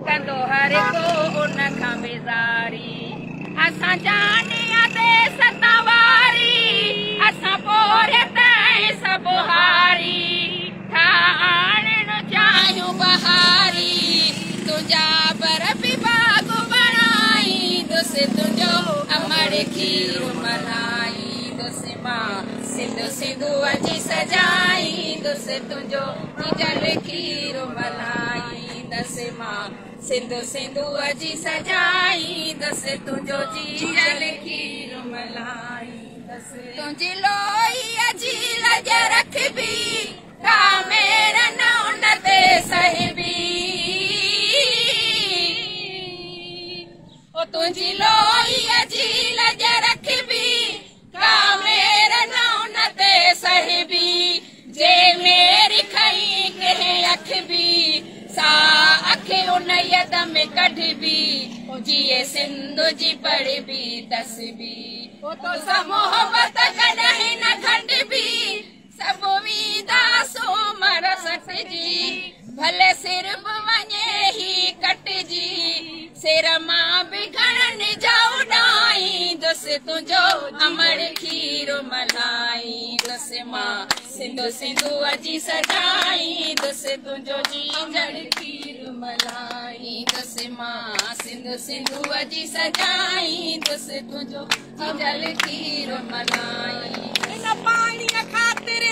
कंदो हर को उन खां बेज़ारी असां जाने आदे सतावारी असां पोरे ताईं सभु हारी ठाणण चाहियूं बहारी तुंहिंजा बर बि बाग बणाईंदुसि तुंहिंजो अमर खीर मल्हाईंदुसि मां सिंधु सिंधूअ जी सजाईंदुसि तुंहिंजो जीजल खीर मल्हाईंदुसि मां सिंधु सिंधूअ जी सजाईंदुसि तुंहिंजो जीजल खीर मल्हाईंदुसि तुंहिंजी लोईअ जी लज रखबी का मेरा न उन ते साहिबी ओ तुंहिंजी लोईअ जी लज रखबी का मेरा न उन ते साहिबी जे मेरी खई कहे अखबी सा अखे उन यद में कढबी जिए सिंधु जी पढ़बी तस्बी ओ तो सा मोहब्बत कॾहिं न घटबी सब वीदा सोमर सटजी भले सिर बि वञे ही कटजी सिर मां बि घणनि जा उॾाईंदुसि तुंहिंजो अमर खीर मल्हाईंदुसि मां सिंधु सिंधूअ जी सजाईंदुसि तुंहिंजो जीजल खीर मल्हाईंदुसि मां सिंधु सिंधूअ जी सजाईंदुसि तुंहिंजो जीजल खीर मल्हाईंदुसि पाणीअ ख़ातिर